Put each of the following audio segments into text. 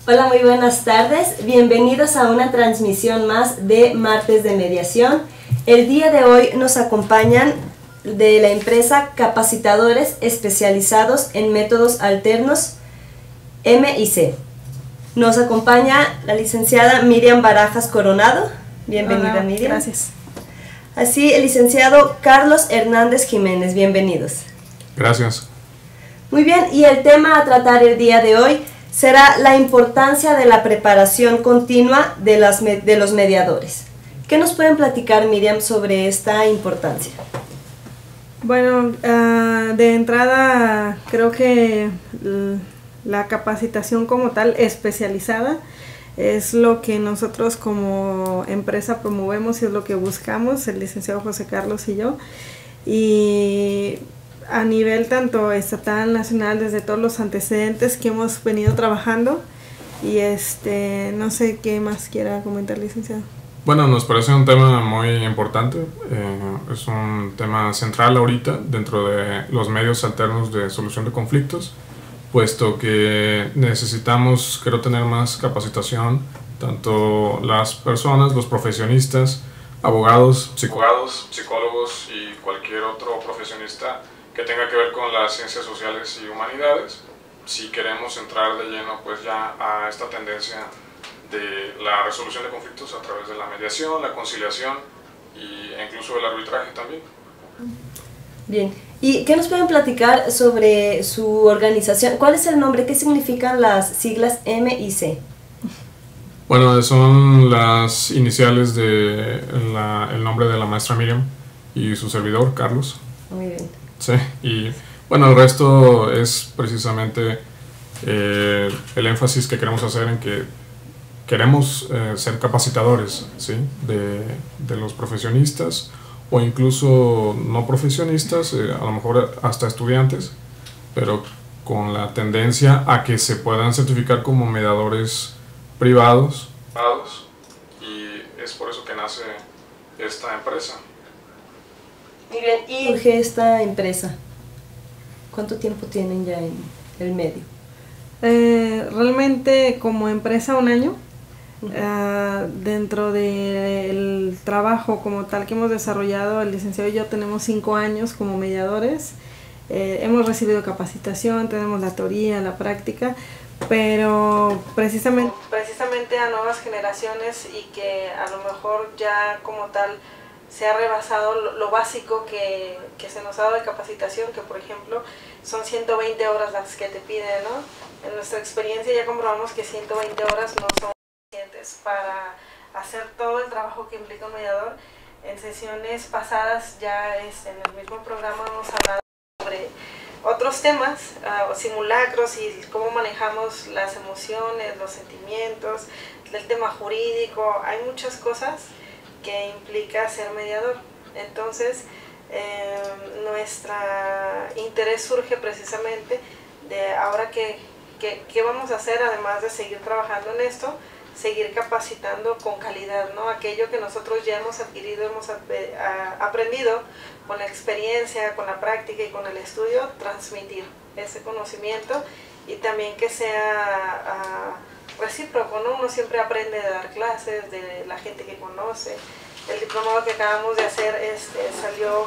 Hola, muy buenas tardes. Bienvenidos a una transmisión más de Martes de Mediación. El día de hoy nos acompañan de la empresa Capacitadores Especializados en Métodos Alternos M&C. Nos acompaña la licenciada Miriam Barajas Coronado. Bienvenida. Hola, Miriam. Gracias. Así, el licenciado Carlos Hernández Jiménez. Bienvenidos. Gracias. Muy bien, y el tema a tratar el día de hoy será la importancia de la preparación continua de los mediadores. ¿Qué nos pueden platicar, Miriam, sobre esta importancia? Bueno, de entrada creo que la capacitación como tal especializada es lo que nosotros como empresa promovemos y es lo que buscamos, el licenciado José Carlos y yo. Y a nivel tanto estatal, nacional, desde todos los antecedentes que hemos venido trabajando. Y no sé qué más quiera comentar, licenciado. Bueno, nos parece un tema muy importante, es un tema central ahorita dentro de los medios alternos de solución de conflictos, puesto que necesitamos, creo, tener más capacitación, tanto las personas, los profesionistas, abogados, psicólogos y cualquier otro profesionista que tenga que ver con las ciencias sociales y humanidades, si queremos entrar de lleno pues ya a esta tendencia de la resolución de conflictos a través de la mediación, la conciliación e incluso el arbitraje también. Bien, ¿y qué nos pueden platicar sobre su organización? ¿Cuál es el nombre? ¿Qué significan las siglas M&C? Bueno, son las iniciales de el nombre de la maestra Miriam y su servidor, Carlos. Muy bien. Sí, y bueno, el resto es precisamente el énfasis que queremos hacer en que queremos ser capacitadores, ¿sí? de los profesionistas o incluso no profesionistas, a lo mejor hasta estudiantes, pero con la tendencia a que se puedan certificar como mediadores privados, y es por eso que nace esta empresa. Muy bien, ¿y surge esta empresa? ¿Cuánto tiempo tienen ya en el medio? Realmente como empresa 1 año. Dentro del trabajo como tal que hemos desarrollado, el licenciado y yo tenemos 5 años como mediadores. Hemos recibido capacitación, tenemos la teoría, la práctica, pero precisamente a nuevas generaciones y que a lo mejor ya como tal se ha rebasado lo básico que se nos ha dado de capacitación, que por ejemplo son 120 horas las que te piden, ¿no? En nuestra experiencia ya comprobamos que 120 horas no son suficientes para hacer todo el trabajo que implica un mediador. En sesiones pasadas ya en el mismo programa hemos hablado sobre otros temas, simulacros y cómo manejamos las emociones, los sentimientos, el tema jurídico. Hay muchas cosas que implica ser mediador. Entonces, nuestro interés surge precisamente de ahora qué vamos a hacer, además de seguir trabajando en esto, seguir capacitando con calidad, ¿no? Aquello que nosotros ya hemos adquirido, hemos aprendido con la experiencia, con la práctica y con el estudio, transmitir ese conocimiento y también que sea recíproco, ¿no? Uno siempre aprende de dar clases, de la gente que conoce. El diplomado que acabamos de hacer salió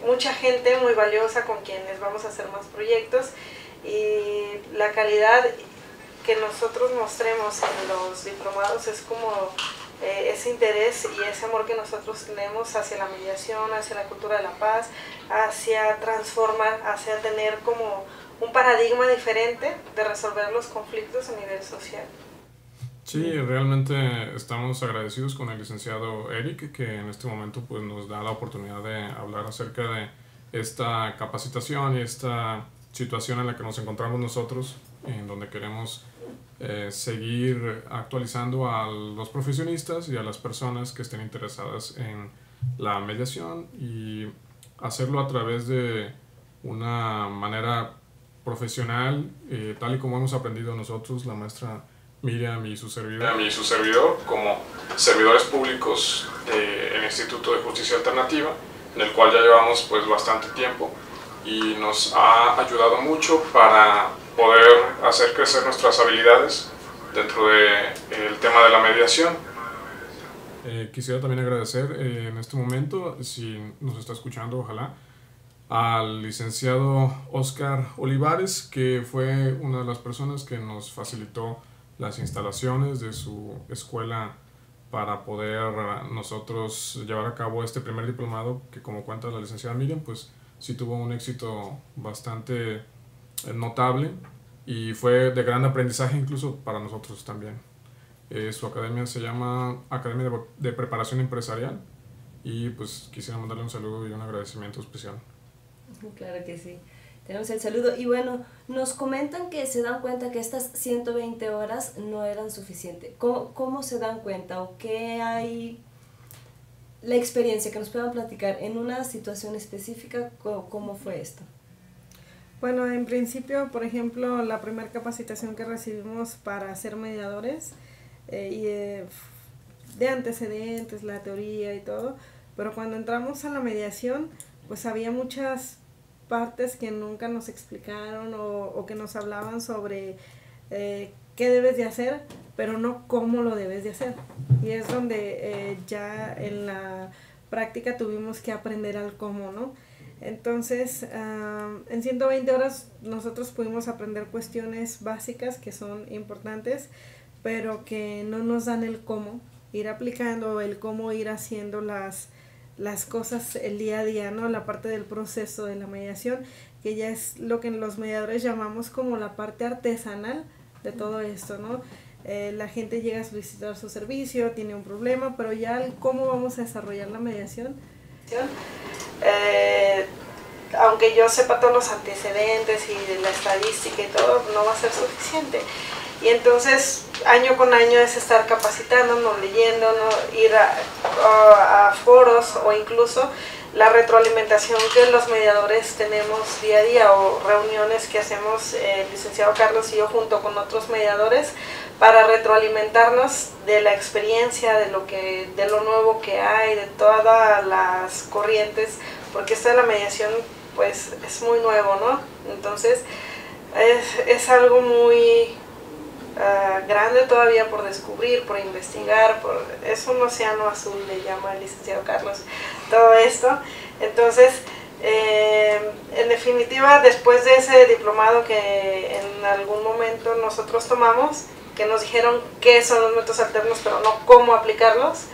mucha gente muy valiosa con quienes vamos a hacer más proyectos, y la calidad que nosotros mostremos en los diplomados es como ese interés y ese amor que nosotros tenemos hacia la mediación, hacia la cultura de la paz, hacia transformar, hacia tener como un paradigma diferente de resolver los conflictos a nivel social. Sí, realmente estamos agradecidos con el licenciado Eric, que en este momento pues, nos da la oportunidad de hablar acerca de esta capacitación y esta situación en la que nos encontramos nosotros, en donde queremos seguir actualizando a los profesionistas y a las personas que estén interesadas en la mediación y hacerlo a través de una manera profesional, tal y como hemos aprendido nosotros, la maestra Miriam y su servidor, como servidores públicos del Instituto de Justicia Alternativa, en el cual ya llevamos pues bastante tiempo y nos ha ayudado mucho para poder hacer crecer nuestras habilidades dentro del tema de la mediación. Quisiera también agradecer en este momento, si nos está escuchando, ojalá, al licenciado Oscar Olivares, que fue una de las personas que nos facilitó las instalaciones de su escuela para poder nosotros llevar a cabo este primer diplomado, que, como cuenta la licenciada Miriam, pues sí tuvo un éxito bastante notable y fue de gran aprendizaje incluso para nosotros también. Su academia se llama Academia de Preparación Empresarial, y pues quisiera mandarle un saludo y un agradecimiento especial. Claro que sí, tenemos el saludo. Y bueno, nos comentan que se dan cuenta que estas 120 horas no eran suficientes. ¿Cómo se dan cuenta, o qué hay, la experiencia que nos puedan platicar en una situación específica? ¿Cómo fue esto? Bueno, en principio, por ejemplo, la primera capacitación que recibimos para ser mediadores, de antecedentes, la teoría y todo, pero cuando entramos a la mediación, pues había muchas partes que nunca nos explicaron o que nos hablaban sobre qué debes de hacer, pero no cómo lo debes de hacer. Y es donde ya en la práctica tuvimos que aprender al cómo, ¿no? Entonces, en 120 horas nosotros pudimos aprender cuestiones básicas que son importantes, pero que no nos dan el cómo ir aplicando, el cómo ir haciendo las cosas el día a día, ¿no? La parte del proceso de la mediación, que ya es lo que los mediadores llamamos como la parte artesanal de todo esto, ¿no? La gente llega a solicitar su servicio, tiene un problema, pero ya el cómo vamos a desarrollar la mediación. Aunque yo sepa todos los antecedentes y la estadística y todo, no va a ser suficiente. Y entonces, año con año es estar capacitándonos, leyéndonos, ir a foros, o incluso la retroalimentación que los mediadores tenemos día a día, o reuniones que hacemos el licenciado Carlos y yo junto con otros mediadores para retroalimentarnos de la experiencia, de lo nuevo que hay, de todas las corrientes, porque esto de la mediación pues es muy nuevo, ¿no? Entonces es algo muy grande todavía por descubrir, por investigar, es un océano azul, le llama el licenciado Carlos todo esto. Entonces, en definitiva, después de ese diplomado que en algún momento nosotros tomamos, que nos dijeron qué son los métodos alternos, pero no cómo aplicarlos,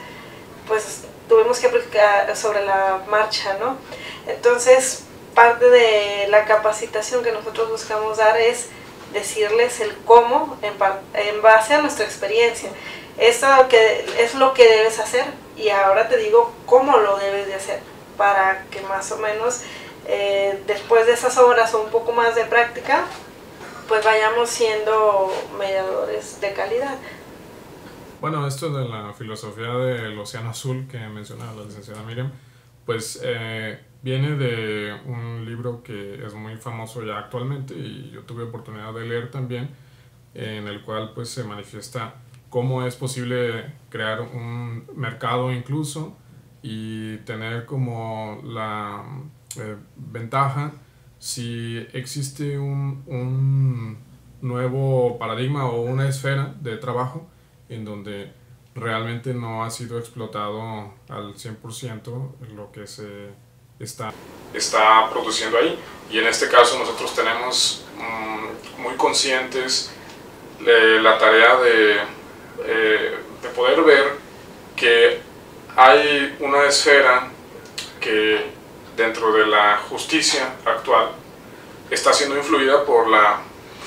pues tuvimos que aplicar sobre la marcha, ¿no? Entonces, parte de la capacitación que nosotros buscamos dar es decirles el cómo en base a nuestra experiencia. Esto es lo que debes hacer, y ahora te digo cómo lo debes de hacer, para que más o menos después de esas horas o un poco más de práctica, pues vayamos siendo mediadores de calidad. Bueno, esto de la filosofía del océano azul que mencionaba la licenciada Miriam, pues viene de un libro que es muy famoso ya actualmente, y yo tuve oportunidad de leer también, en el cual pues se manifiesta cómo es posible crear un mercado incluso y tener como la ventaja si existe un nuevo paradigma o una esfera de trabajo en donde realmente no ha sido explotado al 100% lo que se está produciendo ahí. Y en este caso nosotros tenemos muy conscientes la tarea de poder ver que hay una esfera que dentro de la justicia actual está siendo influida por la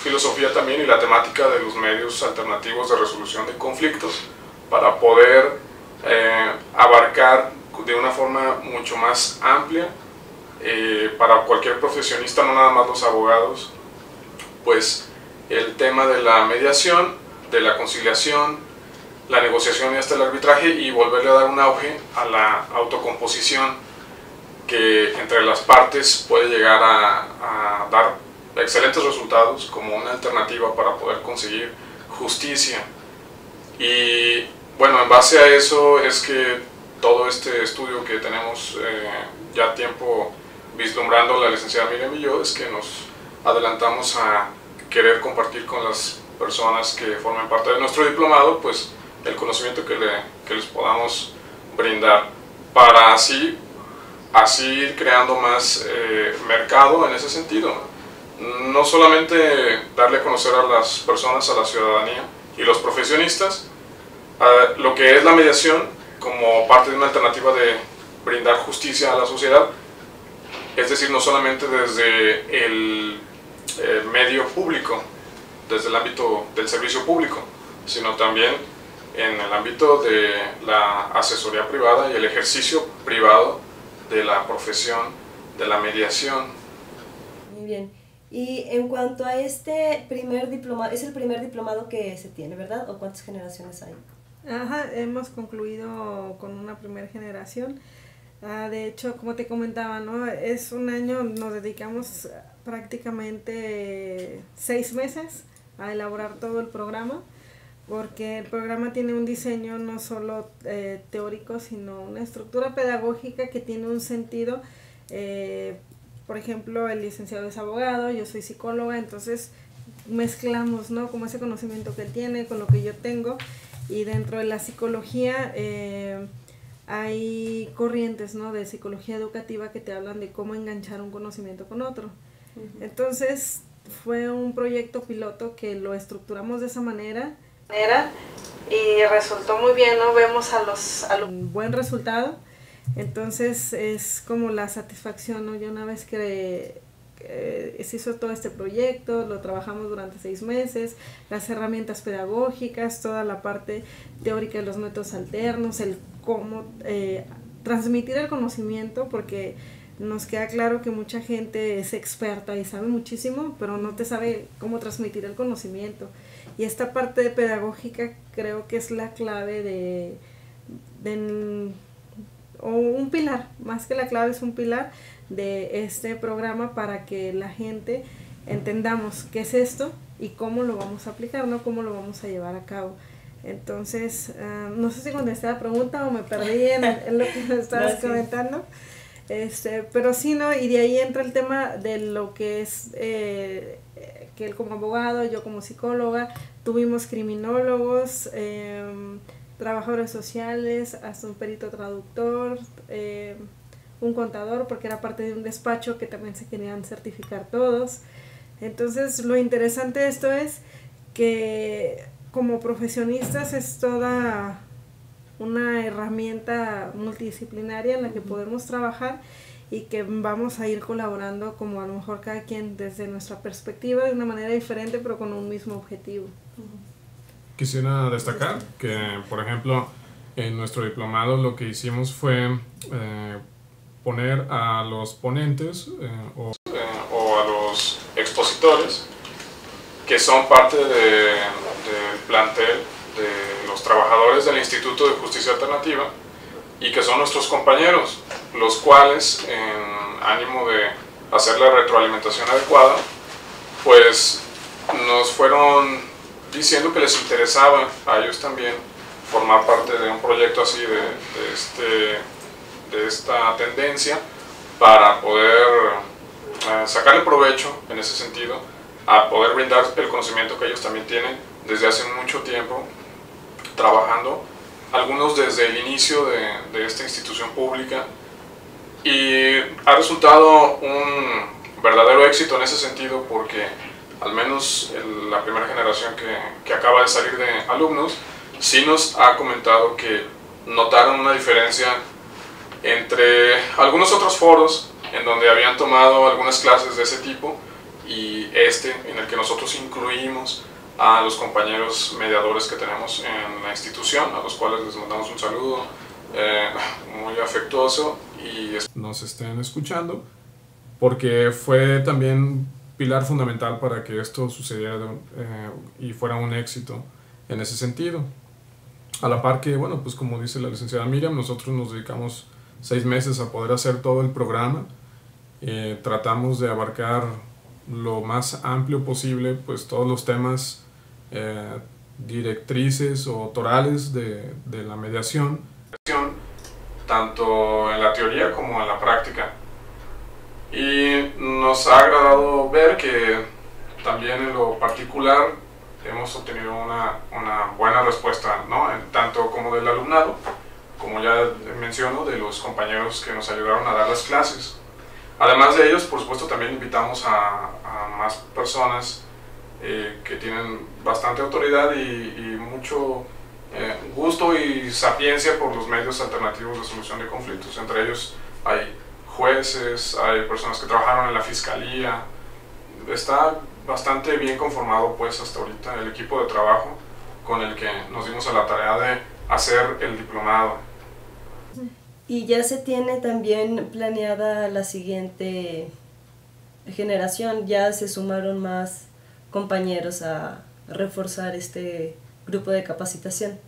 filosofía también y la temática de los medios alternativos de resolución de conflictos, para poder abarcar de una forma mucho más amplia para cualquier profesionista, no nada más los abogados, pues el tema de la mediación, de la conciliación, la negociación y hasta el arbitraje, y volverle a dar un auge a la autocomposición, que entre las partes puede llegar a dar excelentes resultados como una alternativa para poder conseguir justicia. Y bueno, en base a eso es que todo este estudio que tenemos ya tiempo vislumbrando la licenciada Miriam y yo, es que nos adelantamos a querer compartir con las personas que formen parte de nuestro diplomado, pues el conocimiento que les podamos brindar, para así ir creando más mercado en ese sentido. No solamente darle a conocer a las personas, a la ciudadanía y los profesionistas, lo que es la mediación como parte de una alternativa de brindar justicia a la sociedad, es decir, no solamente desde el medio público, desde el ámbito del servicio público, sino también en el ámbito de la asesoría privada y el ejercicio privado de la profesión de la mediación. Muy bien. Y en cuanto a este primer diplomado, es el primer diplomado que se tiene, ¿verdad? ¿O cuántas generaciones hay? Ajá, hemos concluido con una primera generación. De hecho, como te comentaba, ¿no? Es un año, nos dedicamos prácticamente 6 meses a elaborar todo el programa, porque el programa tiene un diseño no solo teórico, sino una estructura pedagógica que tiene un sentido. Por ejemplo, el licenciado es abogado, yo soy psicóloga, entonces mezclamos, ¿no? Como ese conocimiento que él tiene con lo que yo tengo, y dentro de la psicología hay corrientes, ¿no? De psicología educativa que te hablan de cómo enganchar un conocimiento con otro. Entonces fue un proyecto piloto que lo estructuramos de esa manera y resultó muy bien, ¿no? Vemos un buen resultado. Entonces es como la satisfacción, ¿no? Ya una vez que se hizo todo este proyecto, lo trabajamos durante 6 meses, las herramientas pedagógicas, toda la parte teórica de los métodos alternos, el cómo transmitir el conocimiento, porque nos queda claro que mucha gente es experta y sabe muchísimo, pero no te sabe cómo transmitir el conocimiento. Y esta parte pedagógica creo que es la clave o un pilar, más que la clave, es un pilar de este programa para que la gente entendamos qué es esto y cómo lo vamos a aplicar, ¿no? Cómo lo vamos a llevar a cabo. Entonces, no sé si contesté la pregunta o me perdí en lo que me estabas comentando. Pero sí, ¿no? Y de ahí entra el tema de lo que es que él como abogado, yo como psicóloga, tuvimos criminólogos, trabajadores sociales, hasta un perito traductor, un contador, porque era parte de un despacho que también se querían certificar todos. Entonces, lo interesante de esto es que como profesionistas es toda una herramienta multidisciplinaria en la que podemos trabajar y que vamos a ir colaborando, como a lo mejor cada quien desde nuestra perspectiva, de una manera diferente, pero con un mismo objetivo. Quisiera destacar que, por ejemplo, en nuestro diplomado lo que hicimos fue poner a los ponentes o a los expositores, que son parte del plantel de los trabajadores del Instituto de Justicia Alternativa y que son nuestros compañeros, los cuales, en ánimo de hacer la retroalimentación adecuada, pues nos fueron diciendo que les interesaba a ellos también formar parte de un proyecto así de esta tendencia, para poder sacarle provecho en ese sentido, a poder brindar el conocimiento que ellos también tienen desde hace mucho tiempo trabajando, algunos desde el inicio de esta institución pública, y ha resultado un verdadero éxito en ese sentido, porque al menos la primera generación que acaba de salir de alumnos sí nos ha comentado que notaron una diferencia entre algunos otros foros en donde habían tomado algunas clases de ese tipo y en el que nosotros incluimos a los compañeros mediadores que tenemos en la institución, a los cuales les mandamos un saludo muy afectuoso y nos estén escuchando, porque fue también pilar fundamental para que esto sucediera y fuera un éxito en ese sentido. A la par que, bueno, pues como dice la licenciada Miriam, nosotros nos dedicamos 6 meses a poder hacer todo el programa. Tratamos de abarcar lo más amplio posible, pues todos los temas directrices o torales de la mediación, tanto en la teoría como en la práctica. Y nos ha agradado ver que también en lo particular hemos obtenido una buena respuesta, ¿no? Tanto como del alumnado, como ya menciono, de los compañeros que nos ayudaron a dar las clases. Además de ellos, por supuesto, también invitamos a más personas que tienen bastante autoridad y mucho gusto y sapiencia por los medios alternativos de solución de conflictos. Entre ellos hay jueces, hay personas que trabajaron en la fiscalía. Está bastante bien conformado pues hasta ahorita el equipo de trabajo con el que nos dimos a la tarea de hacer el diplomado. Y ya se tiene también planeada la siguiente generación, ya se sumaron más compañeros a reforzar este grupo de capacitación.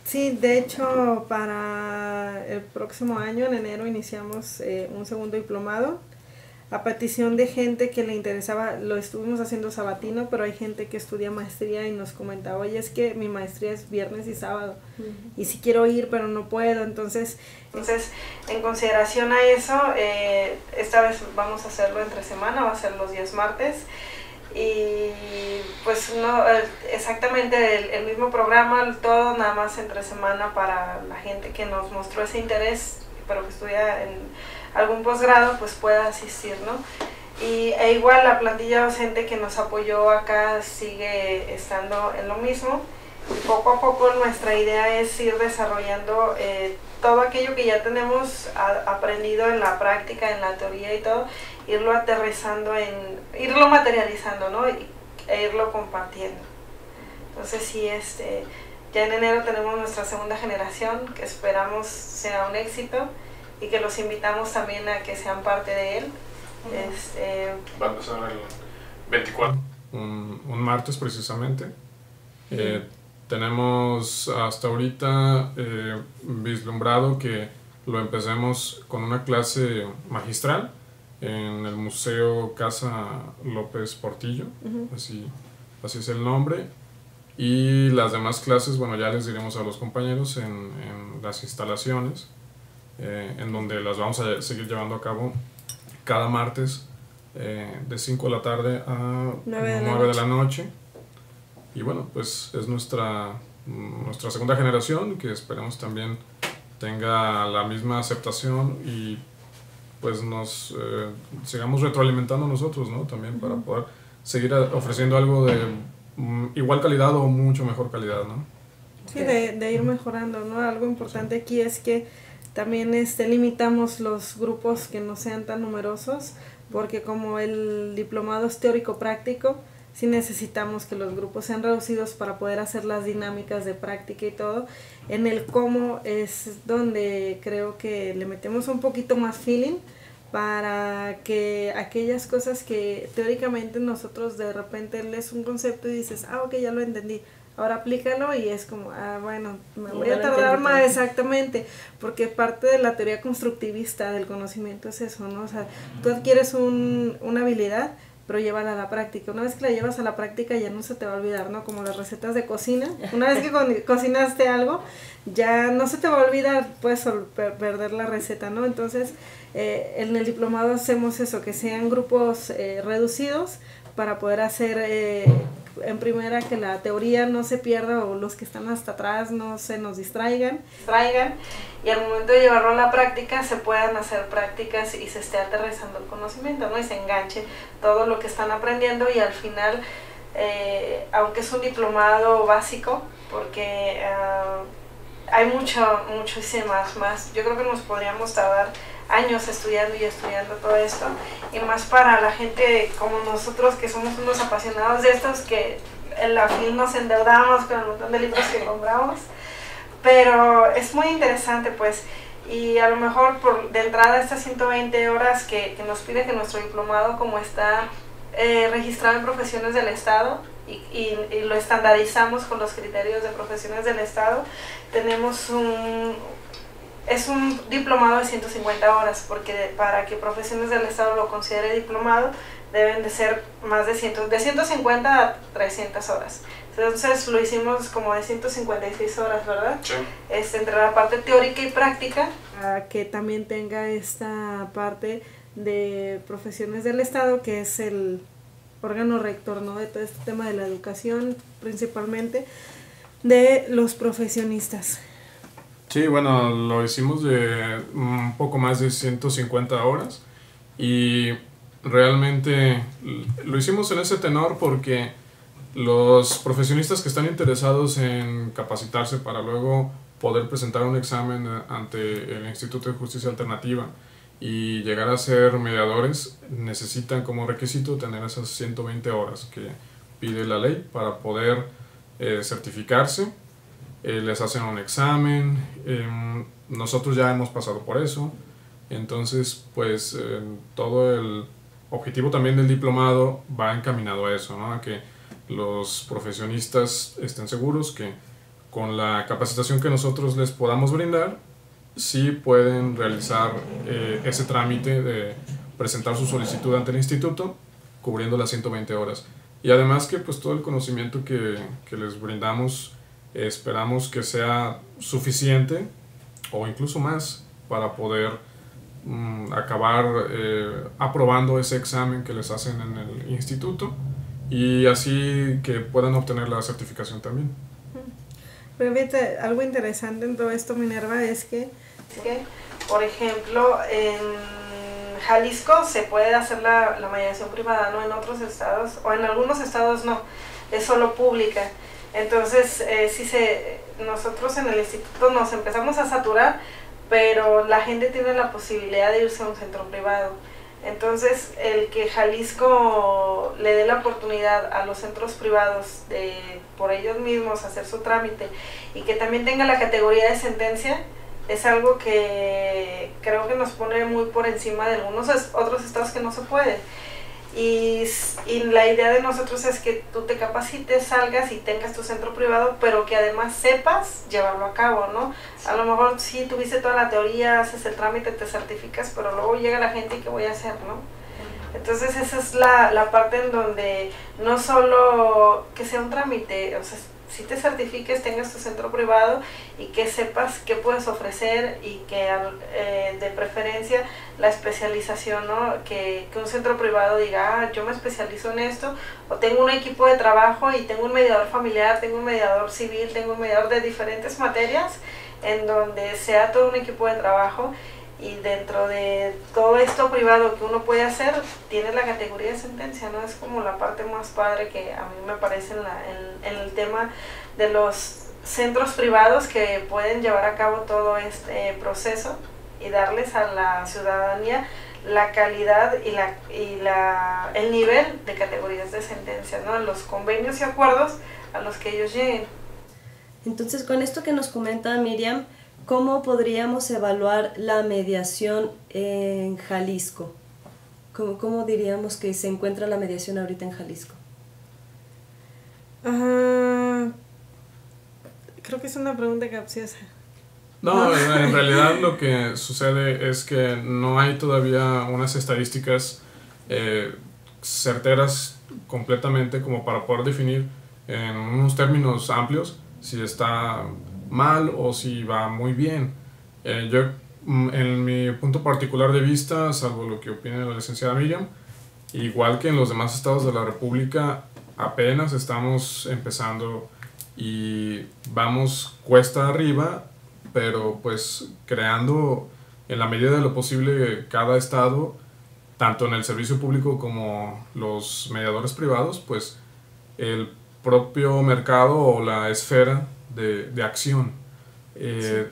Sí, de hecho para el próximo año, en enero, iniciamos un segundo diplomado a petición de gente que le interesaba. Lo estuvimos haciendo sabatino, pero hay gente que estudia maestría y nos comenta, oye, es que mi maestría es viernes y sábado, y sí quiero ir, pero no puedo. Entonces en consideración a eso, esta vez vamos a hacerlo entre semana, va a ser los días martes, y pues no exactamente el mismo programa, todo nada más entre semana para la gente que nos mostró ese interés, pero que estudia en algún posgrado, pues pueda asistir, ¿no? E igual la plantilla docente que nos apoyó acá sigue estando en lo mismo. Y poco a poco nuestra idea es ir desarrollando todo aquello que ya tenemos aprendido en la práctica, en la teoría y todo, irlo aterrizando, irlo materializando, ¿no? E irlo compartiendo. Entonces sí, ya en enero tenemos nuestra segunda generación, que esperamos sea un éxito, y que los invitamos también a que sean parte de él. Va a empezar el 24, un martes precisamente. Tenemos hasta ahorita vislumbrado que lo empecemos con una clase magistral en el Museo Casa López Portillo, así es el nombre. Y las demás clases, bueno, ya les diremos a los compañeros en las instalaciones, en donde las vamos a seguir llevando a cabo cada martes de 5 de la tarde a 9 de la noche. Y bueno, pues es nuestra segunda generación, que esperemos también tenga la misma aceptación y pues nos sigamos retroalimentando nosotros, ¿no? También para poder seguir ofreciendo algo de igual calidad o mucho mejor calidad, ¿no? Sí, de ir mejorando, ¿no? Algo importante aquí es que también limitamos los grupos que no sean tan numerosos, porque como el diplomado es teórico-práctico, sí necesitamos que los grupos sean reducidos para poder hacer las dinámicas de práctica y todo. En el cómo es donde creo que le metemos un poquito más feeling, para que aquellas cosas que teóricamente nosotros de repente lees un concepto y dices, ok, ya lo entendí, ahora aplícalo, y es como, bueno, me voy a tardar más, exactamente, porque parte de la teoría constructivista del conocimiento es eso, ¿no? O sea, tú adquieres una habilidad, pero llévala a la práctica. Una vez que la llevas a la práctica ya no se te va a olvidar, ¿no? Como las recetas de cocina. Una vez que cocinaste algo, ya no se te va a olvidar, puedes perder la receta, ¿no? Entonces, en el diplomado hacemos eso, que sean grupos reducidos para poder hacer, en primera, que la teoría no se pierda o los que están hasta atrás no se nos distraigan, y al momento de llevarlo a la práctica se puedan hacer prácticas y se esté aterrizando el conocimiento, ¿no? Y se enganche todo lo que están aprendiendo, y al final, aunque es un diplomado básico, porque hay muchísimas más, yo creo que nos podríamos tardar años estudiando todo esto, y más para la gente como nosotros, que somos unos apasionados de estos, que en la fin nos endeudamos con el montón de libros que compramos, pero es muy interesante, pues. Y a lo mejor de entrada estas 120 horas que nos pide, que nuestro diplomado, como está registrado en Profesiones del Estado, y lo estandarizamos con los criterios de Profesiones del Estado, es un diplomado de 150 horas, porque para que Profesiones del Estado lo considere diplomado deben de ser más de 150 a 300 horas. Entonces lo hicimos como de 156 horas, ¿verdad? Sí. Entre la parte teórica y práctica, que también tenga esta parte de Profesiones del Estado, que es órgano rector, ¿no? De todo este tema de la educación, principalmente de los profesionistas. Sí, bueno, lo hicimos de un poco más de 150 horas y realmente lo hicimos en ese tenor porque los profesionistas que están interesados en capacitarse para luego poder presentar un examen ante el Instituto de Justicia Alternativa y llegar a ser mediadores, necesitan como requisito tener esas 120 horas que pide la ley para poder certificarse. Les hacen un examen, nosotros ya hemos pasado por eso, entonces pues todo el objetivo también del diplomado va encaminado a eso, ¿no? A que los profesionistas estén seguros que con la capacitación que nosotros les podamos brindar, sí pueden realizar ese trámite de presentar su solicitud ante el instituto cubriendo las 120 horas. Y además que pues todo el conocimiento que les brindamos esperamos que sea suficiente o incluso más para poder acabar aprobando ese examen que les hacen en el instituto y así que puedan obtener la certificación también. Pero fíjate, algo interesante en todo esto, Minerva, es que, por ejemplo, en Jalisco se puede hacer la mediación privada, ¿no? En otros estados, o en algunos estados no, es solo pública. Entonces, nosotros en el instituto nos empezamos a saturar, pero la gente tiene la posibilidad de irse a un centro privado. Entonces, el que Jalisco le dé la oportunidad a los centros privados de por ellos mismos hacer su trámite y que también tenga la categoría de sentencia, es algo que creo que nos pone muy por encima de algunos otros estados que no se puede. Y la idea de nosotros es que tú te capacites, salgas y tengas tu centro privado, pero que además sepas llevarlo a cabo, ¿no? Sí. A lo mejor sí tuviste toda la teoría, haces el trámite, te certificas, pero luego llega la gente y ¿qué voy a hacer, no? Entonces esa es la parte en donde no solo que sea un trámite, o sea, si te certifiques, tengas tu centro privado y que sepas qué puedes ofrecer y que de preferencia la especialización, ¿no? Que un centro privado diga, yo me especializo en esto, o tengo un equipo de trabajo y tengo un mediador familiar, tengo un mediador civil, tengo un mediador de diferentes materias, en donde sea todo un equipo de trabajo. Y dentro de todo esto privado que uno puede hacer, tiene la categoría de sentencia, ¿no? Es como la parte más padre que a mí me parece en el tema de los centros privados que pueden llevar a cabo todo este proceso y darles a la ciudadanía la calidad y el nivel de categorías de sentencia, ¿no? Los convenios y acuerdos a los que ellos lleguen. Entonces, con esto que nos comenta Miriam, ¿cómo podríamos evaluar la mediación en Jalisco? ¿Cómo diríamos que se encuentra la mediación ahorita en Jalisco? Creo que es una pregunta capciosa. No, en realidad lo que sucede es que no hay todavía unas estadísticas certeras completamente como para poder definir en unos términos amplios si está mal o si va muy bien. Yo, en mi punto particular de vista, salvo lo que opine la licenciada Miriam, igual que en los demás estados de la República, apenas estamos empezando y vamos cuesta arriba, pero pues creando en la medida de lo posible cada estado, tanto en el servicio público como los mediadores privados, pues el propio mercado o la esfera de acción. Sí.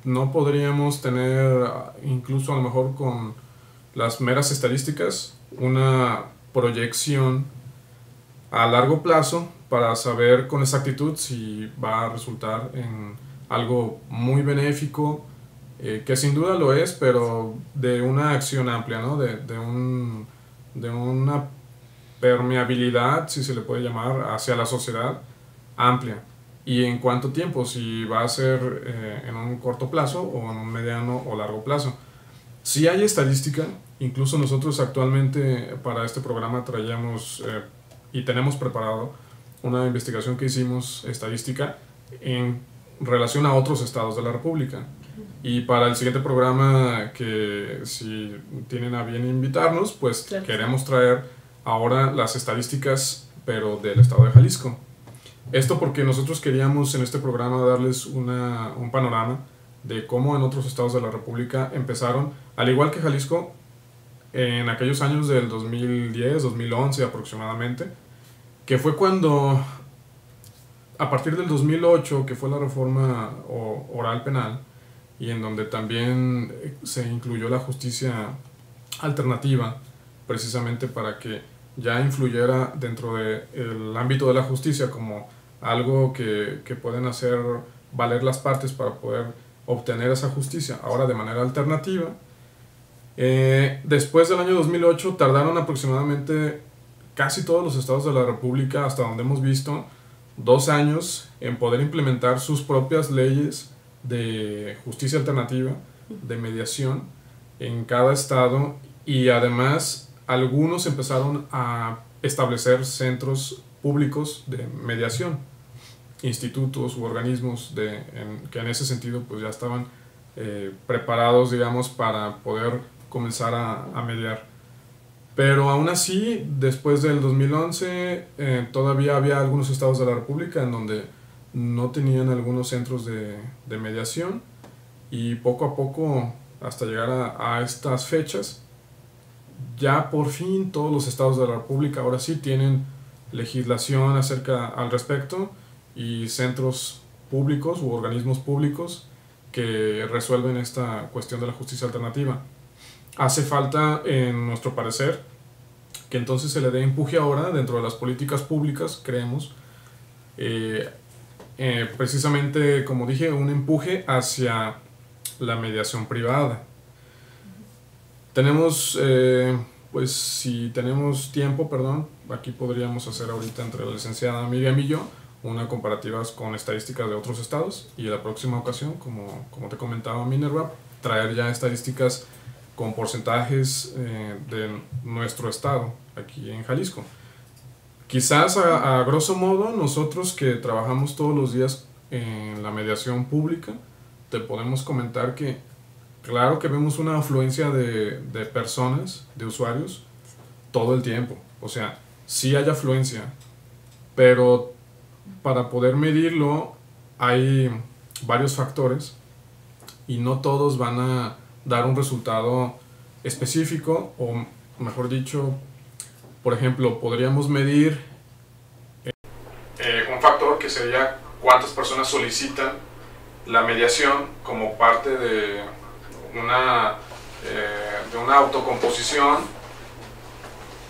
No podríamos tener, incluso a lo mejor con las meras estadísticas, una proyección a largo plazo para saber con exactitud si va a resultar en algo muy benéfico, que sin duda lo es, pero de una acción amplia, ¿no? de una permeabilidad, si se le puede llamar, hacia la sociedad amplia. ¿Y en cuánto tiempo? Si va a ser en un corto plazo o en un mediano o largo plazo. Si hay estadística, incluso nosotros actualmente para este programa traíamos y tenemos preparado una investigación que hicimos estadística en relación a otros estados de la República. Y para el siguiente programa, que si tienen a bien invitarnos, pues claro, queremos traer ahora las estadísticas, pero del estado de Jalisco. Esto porque nosotros queríamos en este programa darles un panorama de cómo en otros estados de la República empezaron, al igual que Jalisco, en aquellos años del 2010, 2011 aproximadamente, que fue cuando, a partir del 2008, que fue la reforma oral penal, y en donde también se incluyó la justicia alternativa, precisamente para que ya influyera dentro del ámbito de la justicia como algo que pueden hacer valer las partes para poder obtener esa justicia, ahora de manera alternativa. Después del año 2008 tardaron aproximadamente casi todos los estados de la República, hasta donde hemos visto, 2 años en poder implementar sus propias leyes de justicia alternativa, de mediación en cada estado, y además algunos empezaron a establecer centros públicos de mediación, institutos u organismos que en ese sentido pues ya estaban preparados, digamos, para poder comenzar a mediar. Pero aún así, después del 2011, todavía había algunos estados de la República en donde no tenían algunos centros de mediación, y poco a poco, hasta llegar a estas fechas, ya por fin todos los estados de la República ahora sí tienen legislación al respecto, y centros públicos u organismos públicos que resuelven esta cuestión de la justicia alternativa. Hace falta, en nuestro parecer, que entonces se le dé empuje ahora dentro de las políticas públicas, creemos, precisamente, como dije, un empuje hacia la mediación privada. Tenemos, pues si tenemos tiempo, aquí podríamos hacer ahorita entre la licenciada Miriam y yo una comparativa con estadísticas de otros estados, y en la próxima ocasión, como te comentaba Minerva, traer ya estadísticas con porcentajes de nuestro estado, aquí en Jalisco. Quizás a grosso modo, nosotros que trabajamos todos los días en la mediación pública, te podemos comentar que claro que vemos una afluencia de personas, de usuarios, todo el tiempo. O sea, sí hay afluencia, pero para poder medirlo hay varios factores y no todos van a dar un resultado específico, o mejor dicho, por ejemplo, podríamos medir un factor que sería cuántas personas solicitan la mediación como parte de una autocomposición,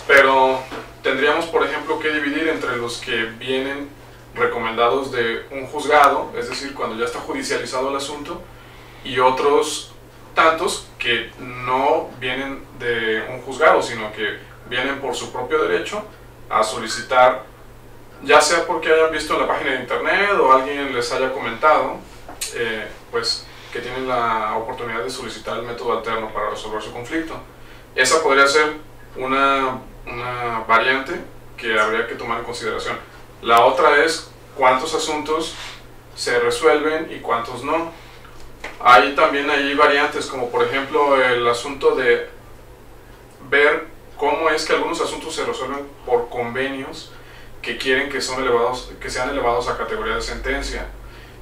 pero tendríamos, por ejemplo, que dividir entre los que vienen recomendados de un juzgado, es decir, cuando ya está judicializado el asunto, y otros tantos que no vienen de un juzgado, sino que vienen por su propio derecho a solicitar, ya sea porque hayan visto en la página de internet o alguien les haya comentado, pues que tienen la oportunidad de solicitar el método alterno para resolver su conflicto. Esa podría ser una variante que habría que tomar en consideración. La otra es cuántos asuntos se resuelven y cuántos no. Hay también variantes, como por ejemplo el asunto de ver cómo es que algunos asuntos se resuelven por convenios que quieren que sean elevados a categoría de sentencia,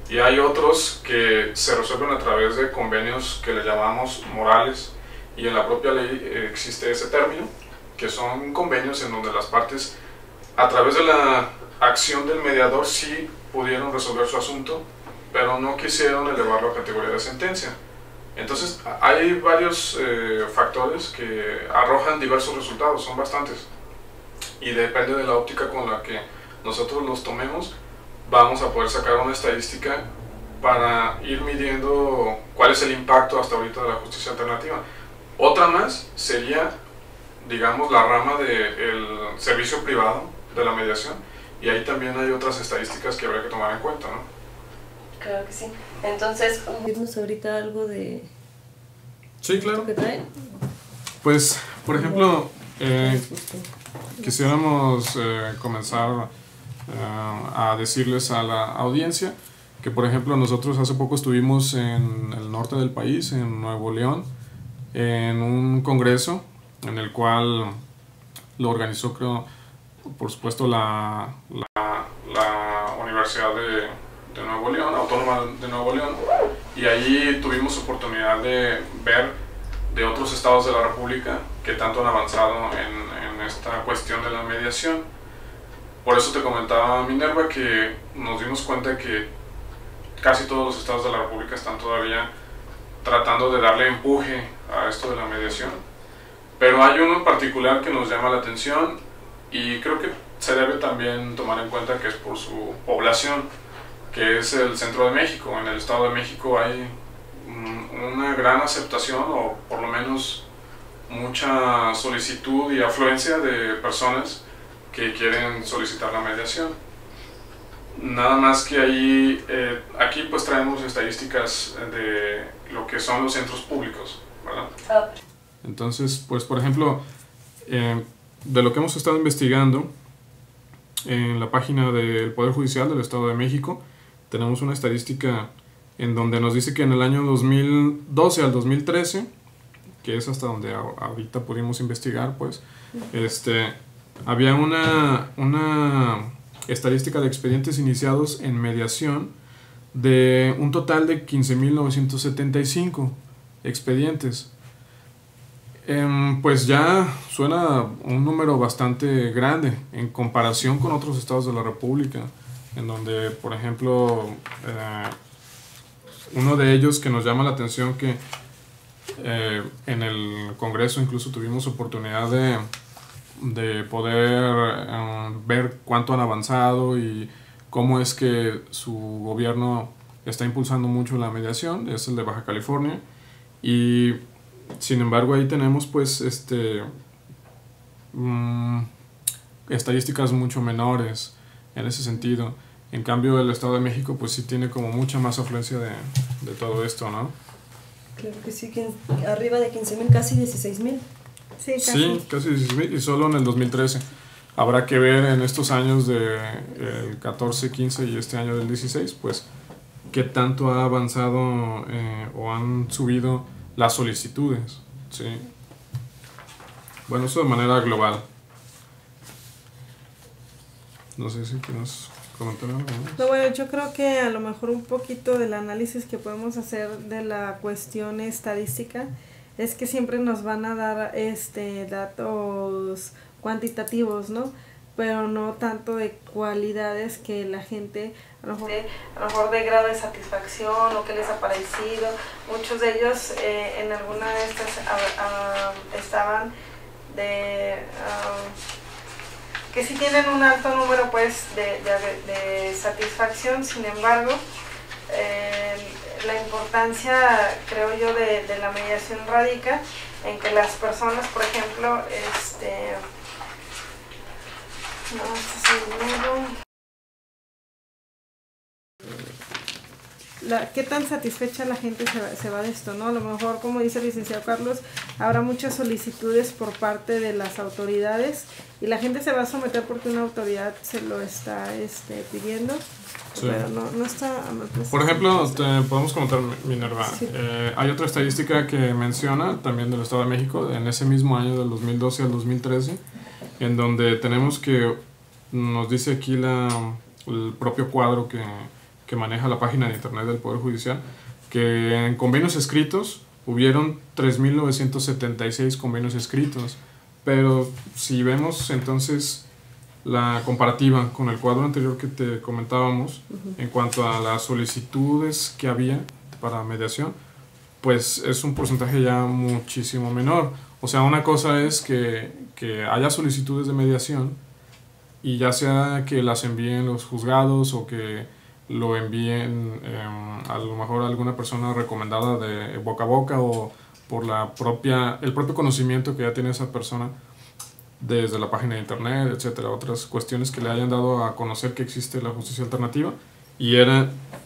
y hay otros que se resuelven a través de convenios que le llamamos morales, y en la propia ley existe ese término, que son convenios en donde las partes, a través de la acción del mediador, sí pudieron resolver su asunto, pero no quisieron elevarlo a categoría de sentencia. Entonces hay varios factores que arrojan diversos resultados, son bastantes, y depende de la óptica con la que nosotros los tomemos, vamos a poder sacar una estadística para ir midiendo cuál es el impacto hasta ahorita de la justicia alternativa. Otra más sería, digamos, la rama del servicio privado de la mediación, y ahí también hay otras estadísticas que habría que tomar en cuenta, ¿no? Claro que sí. Entonces, ¿irnos ahorita algo de... Sí, claro. ¿Qué trae? Pues, por ejemplo, quisiéramos comenzar a decirles a la audiencia que, por ejemplo, nosotros hace poco estuvimos en el norte del país, en Nuevo León, en un congreso en el cual lo organizó, creo, por supuesto, la Universidad de Nuevo León, Autónoma de Nuevo León, y allí tuvimos oportunidad de ver de otros estados de la República que tanto han avanzado en esta cuestión de la mediación. Por eso te comentaba, Minerva, que nos dimos cuenta que casi todos los estados de la República están todavía tratando de darle empuje a esto de la mediación, pero hay uno en particular que nos llama la atención y creo que se debe también tomar en cuenta que es por su población, que es el Centro de México. En el Estado de México hay una gran aceptación, o por lo menos mucha solicitud y afluencia de personas que quieren solicitar la mediación. Nada más que ahí, aquí pues traemos estadísticas de lo que son los centros públicos, ¿verdad? Entonces, pues por ejemplo, de lo que hemos estado investigando en la página del Poder Judicial del Estado de México, tenemos una estadística en donde nos dice que en el año 2012 al 2013, que es hasta donde ahorita pudimos investigar, pues, había una estadística de expedientes iniciados en mediación de un total de 15.975 expedientes. Pues ya suena un número bastante grande en comparación con otros estados de la República, en donde, por ejemplo, uno de ellos que nos llama la atención, que en el Congreso incluso tuvimos oportunidad de poder ver cuánto han avanzado y cómo es que su gobierno está impulsando mucho la mediación, es el de Baja California, y sin embargo ahí tenemos pues estadísticas mucho menores en ese sentido. En cambio el Estado de México pues sí tiene como mucha más afluencia de todo esto, ¿no? Claro que sí, arriba de 15.000, casi 16.000. Sí, casi. Sí, casi 16.000, y solo en el 2013. Habrá que ver en estos años del 14, 15 y este año del 16, pues qué tanto ha avanzado o han subido las solicitudes, ¿sí? Bueno, eso de manera global. No sé si quieres comentar algo más. No, bueno, yo creo que a lo mejor un poquito del análisis que podemos hacer de la cuestión estadística es que siempre nos van a dar datos cuantitativos, ¿no? Pero no tanto de cualidades que la gente, a lo mejor de grado de satisfacción o que les ha parecido. Muchos de ellos en alguna de estas estaban que sí tienen un alto número pues de satisfacción. Sin embargo, la importancia, creo yo, de la mediación radica en que las personas, por ejemplo, ¿qué tan satisfecha la gente se va de esto, ¿no? A lo mejor, como dice el licenciado Carlos, habrá muchas solicitudes por parte de las autoridades y la gente se va a someter porque una autoridad se lo está pidiendo. Sí. Pero no está... Por ejemplo, podemos comentar, Minerva, sí. Hay otra estadística que menciona también del Estado de México en ese mismo año del 2012 al 2013, en donde tenemos que nos dice aquí el propio cuadro que maneja la página de internet del Poder Judicial, que en convenios escritos hubieron 3.976 convenios escritos, pero si vemos entonces la comparativa con el cuadro anterior que te comentábamos, en cuanto a las solicitudes que había para mediación, pues es un porcentaje ya muchísimo menor. O sea, una cosa es que haya solicitudes de mediación y ya sea que las envíen los juzgados o que lo envíen a lo mejor a alguna persona recomendada de boca a boca o por el propio conocimiento que ya tiene esa persona desde la página de internet, etcétera, otras cuestiones que le hayan dado a conocer que existe la justicia alternativa, y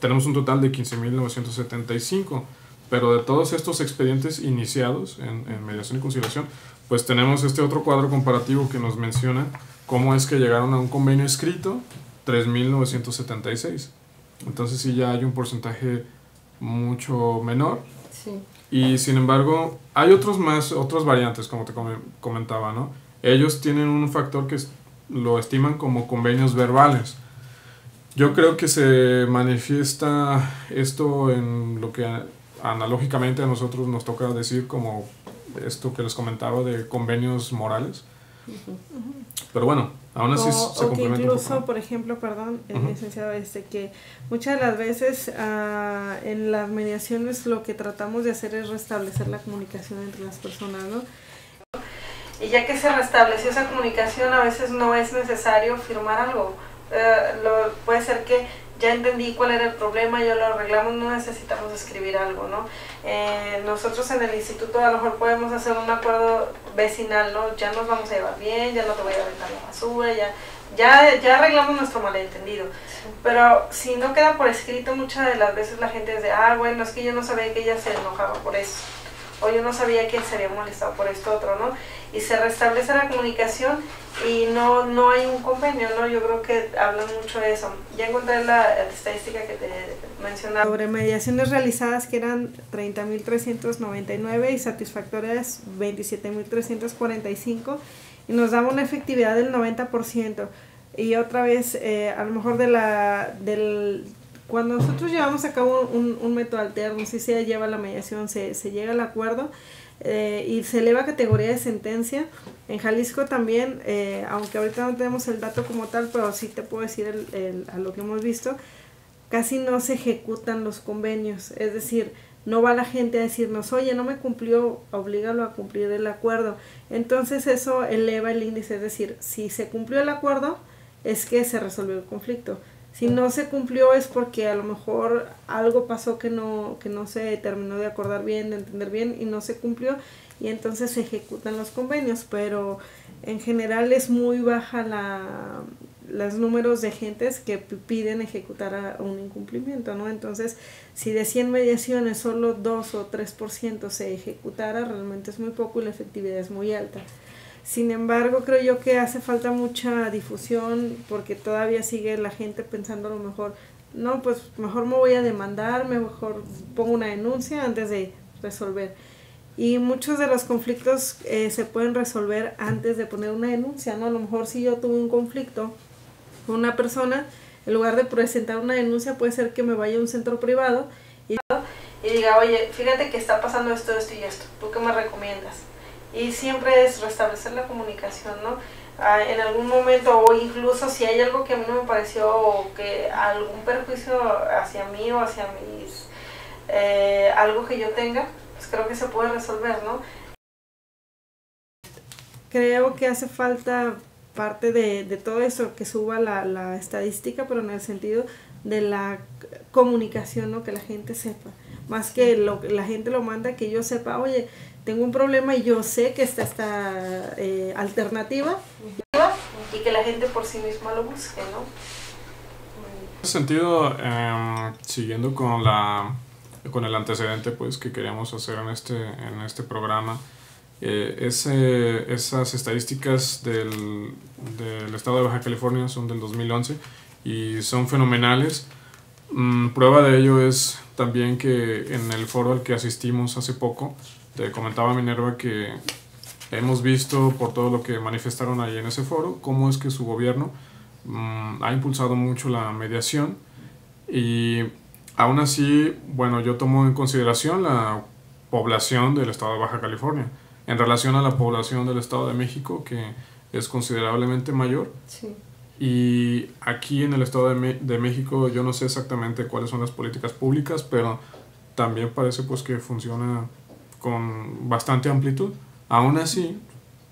tenemos un total de 15.975, pero de todos estos expedientes iniciados en mediación y conciliación, pues tenemos este otro cuadro comparativo que nos menciona cómo es que llegaron a un convenio escrito 3.976. Entonces sí, ya hay un porcentaje mucho menor. Sí. Y sin embargo hay otras variantes, como te comentaba, ¿no? ellos tienen un factor que lo estiman como convenios verbales. Yo creo que se manifiesta esto en lo que analógicamente a nosotros nos toca decir como esto que les comentaba de convenios morales. Pero bueno, aún así se complementa. Que incluso, por ejemplo, perdón, licenciado, que muchas de las veces en las mediaciones lo que tratamos de hacer es restablecer la comunicación entre las personas, ¿no? Y ya que se restableció esa comunicación, a veces no es necesario firmar algo. Puede ser que ya entendí cuál era el problema, ya lo arreglamos, no necesitamos escribir algo, ¿no? Nosotros en el instituto a lo mejor podemos hacer un acuerdo vecinal, ¿no? Ya nos vamos a llevar bien, ya no te voy a aventar la basura, ya arreglamos nuestro malentendido. Pero si no queda por escrito, muchas de las veces la gente dice, bueno, es que yo no sabía que ella se enojaba por eso, o yo no sabía que se había molestado por esto otro, ¿no? Y se restablece la comunicación y no hay un convenio, ¿no? Yo creo que hablan mucho de eso. Ya encontré la estadística que te mencionaba. Sobre mediaciones realizadas que eran 30.399 y satisfactorias 27.345 y nos daba una efectividad del 90%. Y otra vez, a lo mejor cuando nosotros llevamos a cabo un método alterno, si se lleva la mediación, se llega al acuerdo, y se eleva a categoría de sentencia. En Jalisco también, aunque ahorita no tenemos el dato como tal, pero sí te puedo decir a lo que hemos visto, casi no se ejecutan los convenios. Es decir, no va la gente a decirnos, oye, no me cumplió, oblígalo a cumplir el acuerdo. Entonces eso eleva el índice, es decir, si se cumplió el acuerdo, es que se resolvió el conflicto. Si no se cumplió es porque a lo mejor algo pasó que no se terminó de acordar bien, de entender bien y no se cumplió y entonces se ejecutan los convenios, pero en general es muy baja los números de gentes que piden ejecutar un incumplimiento, ¿no? Entonces, si de 100 mediaciones solo 2 o 3% se ejecutara, realmente es muy poco y la efectividad es muy alta. Sin embargo, creo yo que hace falta mucha difusión porque todavía sigue la gente pensando a lo mejor, no, pues mejor me voy a demandar, mejor pongo una denuncia antes de resolver. Y muchos de los conflictos se pueden resolver antes de poner una denuncia, ¿no? A lo mejor si yo tuve un conflicto con una persona, en lugar de presentar una denuncia puede ser que me vaya a un centro privado y diga, oye, fíjate que está pasando esto y esto, ¿tú qué me recomiendas? Y siempre es restablecer la comunicación, ¿no? En algún momento, o incluso si hay algo que a mí no me pareció, o que algún perjuicio hacia mí o hacia mis, algo que yo tenga, pues creo que se puede resolver, ¿no? Creo que hace falta parte de todo eso, que suba la estadística, pero en el sentido de la comunicación, ¿no? Que la gente sepa. Más que la gente lo manda, que yo sepa, oye, tengo un problema y yo sé que está esta alternativa y que la gente por sí misma lo busque, ¿no? En ese sentido, siguiendo con el antecedente pues que queríamos hacer en este programa, esas estadísticas del estado de Baja California son del 2011 y son fenomenales. Prueba de ello es también que en el foro al que asistimos hace poco, te comentaba Minerva que hemos visto por todo lo que manifestaron ahí en ese foro, cómo es que su gobierno ha impulsado mucho la mediación y aún así, bueno, yo tomo en consideración la población del estado de Baja California en relación a la población del estado de México, que es considerablemente mayor. Sí. Y aquí en el estado de México yo no sé exactamente cuáles son las políticas públicas, pero también parece pues que funciona con bastante amplitud. Aún así,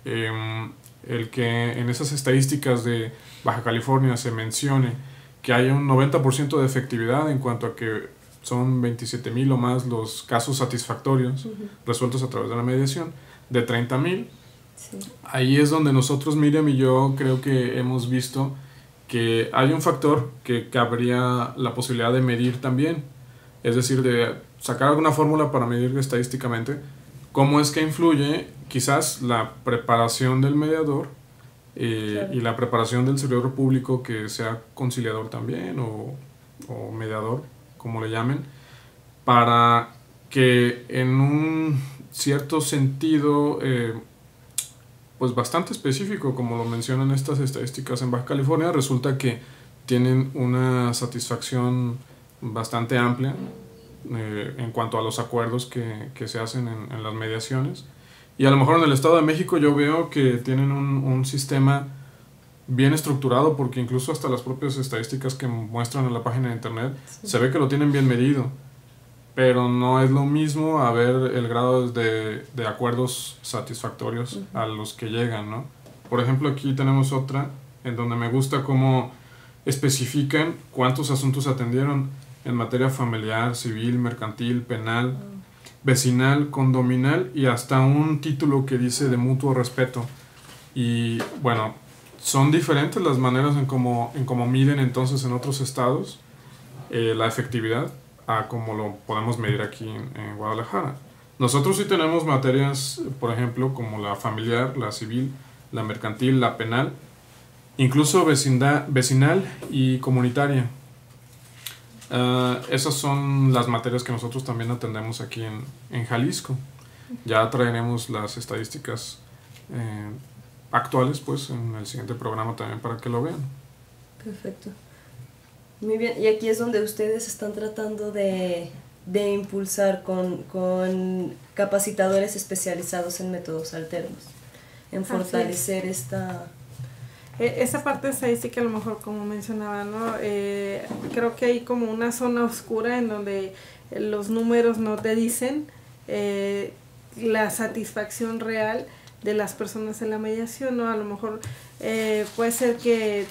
el que en esas estadísticas de Baja California se mencione que hay un 90% de efectividad en cuanto a que son 27,000 o más los casos satisfactorios resueltos a través de la mediación, de 30,000, sí. Ahí es donde nosotros, Miriam y yo, creo que hemos visto que hay un factor que cabría la posibilidad de medir también, es decir, de sacar alguna fórmula para medir estadísticamente cómo es que influye quizás la preparación del mediador claro. Y la preparación del servidor público que sea conciliador también o mediador, como le llamen, para que en un cierto sentido pues bastante específico, como lo mencionan estas estadísticas en Baja California. Resulta que tienen una satisfacción bastante amplia en cuanto a los acuerdos que se hacen en las mediaciones. Y a lo mejor en el Estado de México yo veo que tienen un sistema bien estructurado, porque incluso hasta las propias estadísticas que muestran en la página de internet, se ve que lo tienen bien medido, pero no es lo mismo a ver el grado de acuerdos satisfactorios a los que llegan, ¿no? Por ejemplo, aquí tenemos otra en donde me gusta cómo especifican cuántos asuntos atendieron en materia familiar, civil, mercantil, penal, vecinal, condominal, y hasta un título que dice de mutuo respeto. Y bueno, son diferentes las maneras en cómo miden entonces en otros estados la efectividad a como lo podemos medir aquí en Guadalajara. Nosotros sí tenemos materias, por ejemplo, como la familiar, la civil, la mercantil, la penal, incluso vecinal y comunitaria. Esas son las materias que nosotros también atendemos aquí en Jalisco. Ya traeremos las estadísticas actuales pues en el siguiente programa también para que lo vean. Perfecto. Muy bien, y aquí es donde ustedes están tratando de impulsar con capacitadores especializados en métodos alternos, en fortalecer esa parte estadística, a lo mejor como mencionaba, ¿no? Creo que hay como una zona oscura en donde los números no te dicen la satisfacción real de las personas en la mediación, ¿no? A lo mejor puede ser que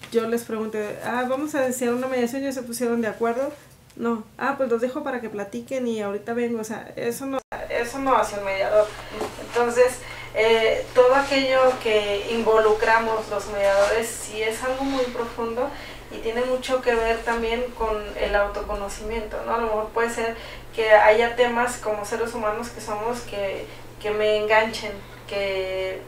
yo les pregunte, vamos a desear una mediación, ya se pusieron de acuerdo, no, pues los dejo para que platiquen y ahorita vengo, o sea, eso no hace un mediador. Entonces, todo aquello que involucramos los mediadores sí es algo muy profundo y tiene mucho que ver también con el autoconocimiento, ¿no? A lo mejor puede ser que haya temas como seres humanos que somos que me enganchen, que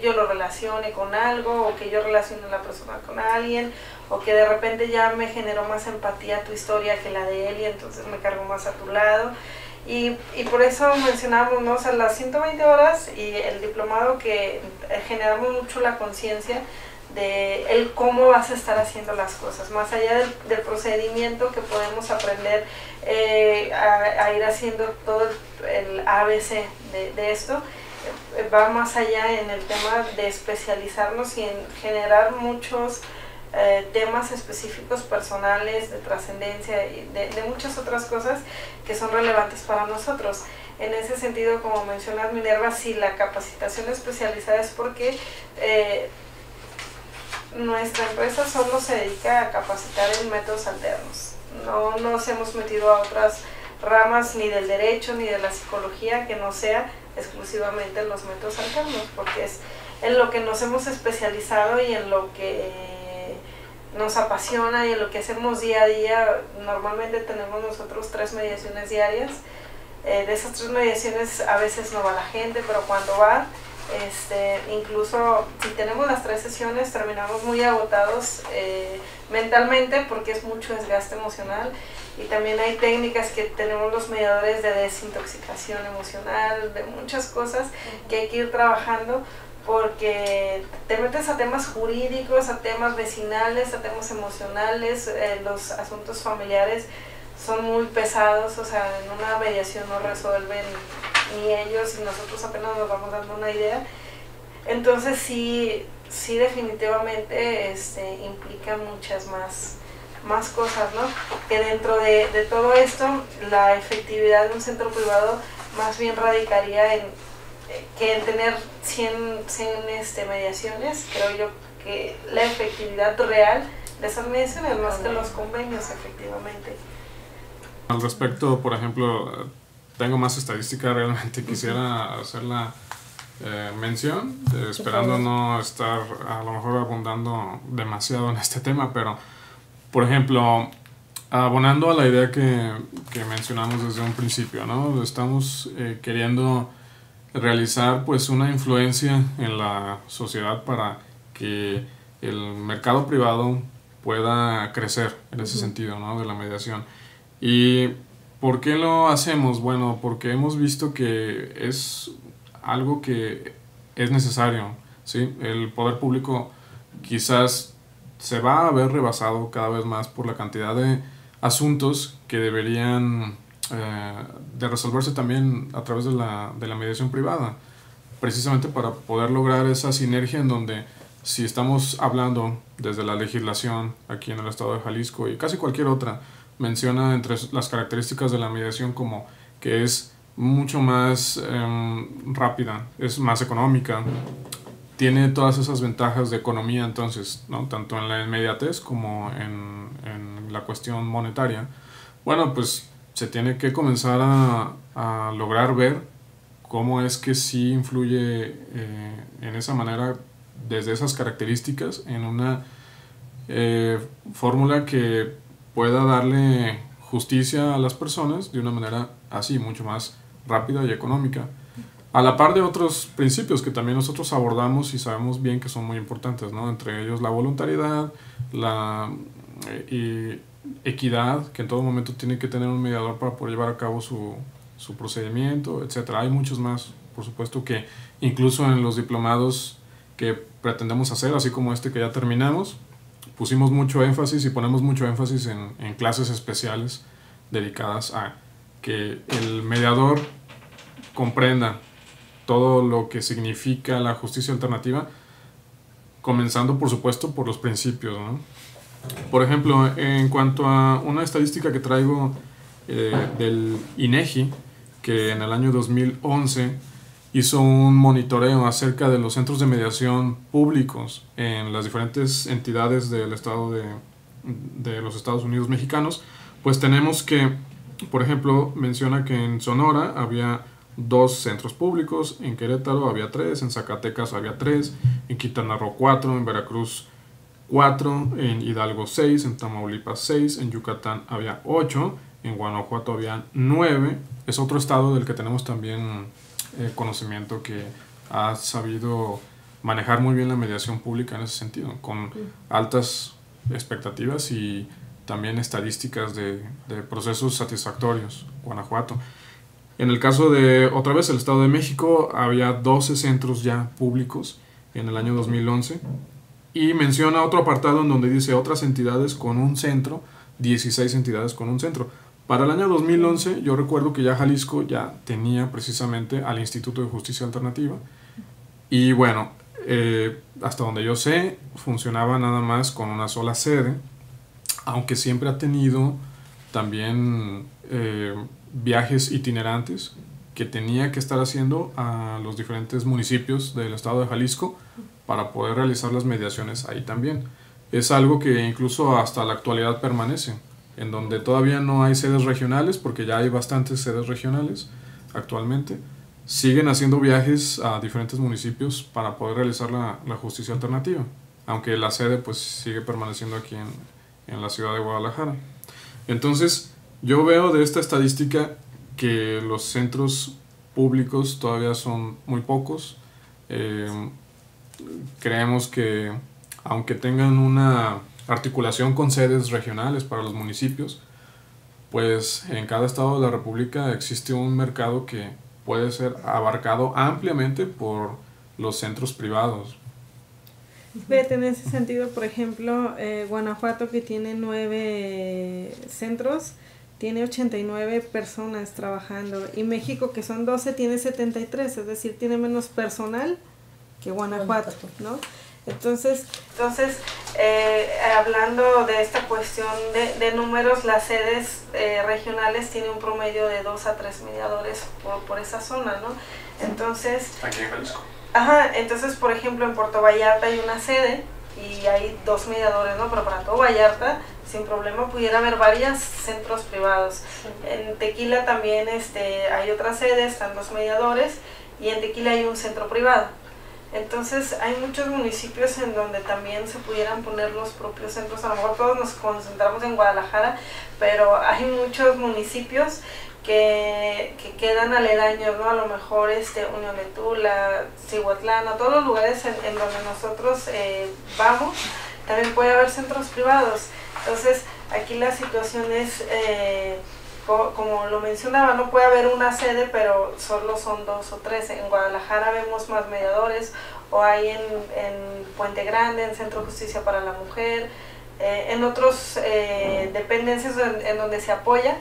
yo lo relacione con algo, o que yo relacione a la persona con alguien, o que de repente ya me generó más empatía tu historia que la de él y entonces me cargo más a tu lado. Y por eso mencionamos, ¿no? O sea, las 120 horas y el diplomado, que generamos mucho la conciencia de el cómo vas a estar haciendo las cosas, más allá del procedimiento que podemos aprender a ir haciendo todo el ABC de esto. Va más allá en el tema de especializarnos y en generar muchos temas específicos personales, de trascendencia y de muchas otras cosas que son relevantes para nosotros. En ese sentido, como mencionas, Minerva, sí, la capacitación especializada es porque nuestra empresa solo se dedica a capacitar en métodos alternos. No nos hemos metido a otras ramas ni del derecho ni de la psicología que no sea exclusivamente en los métodos alternos, porque es en lo que nos hemos especializado y en lo que nos apasiona y en lo que hacemos día a día. Normalmente tenemos nosotros 3 mediaciones diarias. De esas 3 mediaciones a veces no va la gente, pero cuando va, incluso si tenemos las 3 sesiones terminamos muy agotados mentalmente, porque es mucho desgaste emocional. Y también hay técnicas que tenemos los mediadores de desintoxicación emocional, de muchas cosas que hay que ir trabajando, porque te metes a temas jurídicos, a temas vecinales, a temas emocionales. Los asuntos familiares son muy pesados, o sea, en una mediación no resuelven ni ellos y nosotros apenas nos vamos dando una idea. Entonces sí definitivamente implica muchas más cosas, ¿no? Que dentro de todo esto, la efectividad de un centro privado más bien radicaría en tener 100 mediaciones. Creo yo que la efectividad real de esas mediaciones más que los convenios, efectivamente. Al respecto, por ejemplo, tengo más estadística, realmente quisiera hacer la mención, esperando no estar a lo mejor abundando demasiado en este tema, pero por ejemplo, abonando a la idea que mencionamos desde un principio, ¿no? Estamos queriendo realizar pues una influencia en la sociedad para que el mercado privado pueda crecer en ese sentido, ¿no? De la mediación. ¿Y por qué lo hacemos? Bueno, porque hemos visto que es algo que es necesario, ¿sí? El poder público quizás se va a ver rebasado cada vez más por la cantidad de asuntos que deberían de resolverse también a través de la mediación privada, precisamente para poder lograr esa sinergia en donde, si estamos hablando desde la legislación aquí en el estado de Jalisco y casi cualquier otra, menciona entre las características de la mediación como que es mucho más rápida, es más económica, tiene todas esas ventajas de economía, entonces, ¿no? Tanto en la inmediatez como en la cuestión monetaria. Bueno, pues se tiene que comenzar a lograr ver cómo es que sí influye en esa manera, desde esas características, en una fórmula que pueda darle justicia a las personas de una manera así, mucho más rápida y económica, a la par de otros principios que también nosotros abordamos y sabemos bien que son muy importantes, ¿no? Entre ellos la voluntariedad, la equidad, que en todo momento tiene que tener un mediador para poder llevar a cabo su procedimiento, etcétera. Hay muchos más, por supuesto, que incluso en los diplomados que pretendemos hacer, así como este que ya terminamos, pusimos mucho énfasis y ponemos mucho énfasis en clases especiales dedicadas a que el mediador comprenda todo lo que significa la justicia alternativa, comenzando por supuesto por los principios, ¿no? Por ejemplo, en cuanto a una estadística que traigo del INEGI, que en el año 2011 hizo un monitoreo acerca de los centros de mediación públicos en las diferentes entidades del estado de los Estados Unidos mexicanos, pues tenemos que, por ejemplo, menciona que en Sonora había 2 centros públicos, en Querétaro había 3, en Zacatecas había 3, en Quintana Roo 4, en Veracruz 4, en Hidalgo 6, en Tamaulipas 6, en Yucatán había 8, en Guanajuato había 9. Es otro estado del que tenemos también conocimiento, que ha sabido manejar muy bien la mediación pública en ese sentido, con altas expectativas y también estadísticas de procesos satisfactorios. Guanajuato. En el caso de, otra vez, el Estado de México, había 12 centros ya públicos en el año 2011, y menciona otro apartado en donde dice otras entidades con un centro, 16 entidades con un centro. Para el año 2011 yo recuerdo que ya Jalisco ya tenía precisamente al Instituto de Justicia Alternativa, y bueno, hasta donde yo sé, funcionaba nada más con una sola sede, aunque siempre ha tenido también viajes itinerantes que tenía que estar haciendo a los diferentes municipios del estado de Jalisco para poder realizar las mediaciones ahí también. Es algo que incluso hasta la actualidad permanece, en donde todavía no hay sedes regionales, porque ya hay bastantes sedes regionales actualmente. Siguen haciendo viajes a diferentes municipios para poder realizar la justicia alternativa, aunque la sede pues sigue permaneciendo aquí en la ciudad de Guadalajara. Entonces, yo veo de esta estadística que los centros públicos todavía son muy pocos. Creemos que, aunque tengan una articulación con sedes regionales para los municipios, pues en cada estado de la República existe un mercado que puede ser abarcado ampliamente por los centros privados. Fíjate, en ese sentido, por ejemplo, Guanajuato, que tiene 9 centros, tiene 89 personas trabajando, y México, que son 12, tiene 73, es decir, tiene menos personal que Guanajuato, ¿no? Entonces hablando de esta cuestión de números, las sedes regionales tienen un promedio de 2 a 3 mediadores por esa zona, ¿no? Entonces, aquí en Jalisco. Ajá, entonces, por ejemplo, en Puerto Vallarta hay una sede y hay 2 mediadores, ¿no? Pero para todo Vallarta, sin problema, pudiera haber varios centros privados. Sí. En Tequila también hay otra sede, están 2 mediadores, y en Tequila hay un centro privado. Entonces, hay muchos municipios en donde también se pudieran poner los propios centros. A lo mejor todos nos concentramos en Guadalajara, pero hay muchos municipios que quedan aledaños, ¿no? A lo mejor Unión de Tula, Cihuatlán, todos los lugares en donde nosotros vamos, también puede haber centros privados. Entonces, aquí la situación es como lo mencionaba, no puede haber una sede, pero solo son 2 o 3. En Guadalajara vemos más mediadores, o hay en Puente Grande, en Centro de Justicia para la Mujer, en otros dependencias en donde se apoya,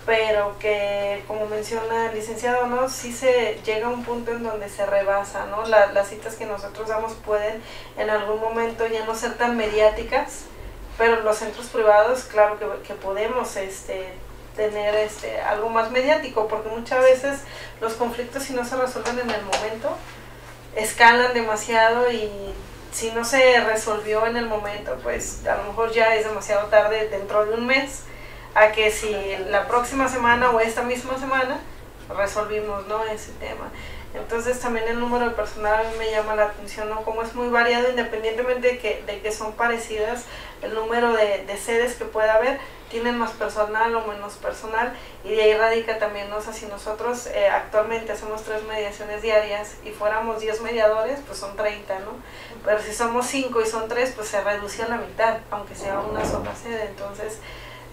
pero que, como menciona el licenciado, ¿no? Sí se llega a un punto en donde se rebasa, ¿no? Las citas que nosotros damos pueden en algún momento ya no ser tan mediáticas, pero los centros privados, claro que podemos tener algo más mediático, porque muchas veces los conflictos, si no se resuelven en el momento, escalan demasiado, y si no se resolvió en el momento, pues a lo mejor ya es demasiado tarde dentro de un mes, a que si la próxima semana o esta misma semana resolvimos, ¿no?, ese tema. Entonces también el número de personal a mí me llama la atención, ¿no?, como es muy variado, independientemente de que son parecidas, el número de sedes que pueda haber, tienen más personal o menos personal, y de ahí radica también, ¿no? O sea, si nosotros actualmente hacemos 3 mediaciones diarias y fuéramos 10 mediadores, pues son 30, ¿no? Pero si somos 5 y son 3, pues se reduce a la mitad, aunque sea una sola sede. Entonces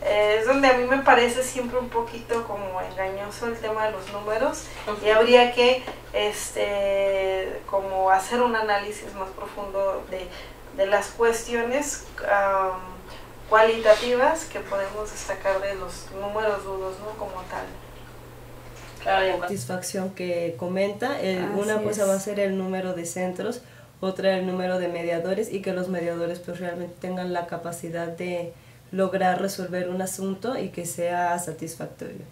es donde a mí me parece siempre un poquito como engañoso el tema de los números, y habría que como hacer un análisis más profundo de las cuestiones cualitativas que podemos destacar de los números duros, ¿no?, como tal. Claro, y en satisfacción que comenta, una cosa va a ser el número de centros, otra el número de mediadores, y que los mediadores pues realmente tengan la capacidad de lograr resolver un asunto y que sea satisfactorio.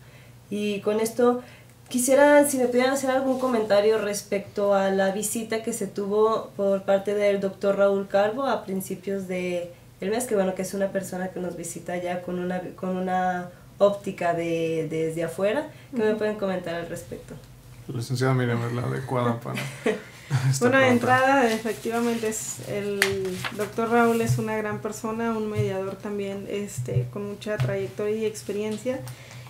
Y con esto quisiera, si me pudieran hacer algún comentario respecto a la visita que se tuvo por parte del doctor Raúl Calvo a principios de el mes, que bueno, que es una persona que nos visita ya con una óptica desde afuera. ¿Qué me pueden comentar al respecto? Licenciada Miriam es la adecuada para bueno, de entrada, efectivamente, el doctor Raúl es una gran persona, un mediador también con mucha trayectoria y experiencia,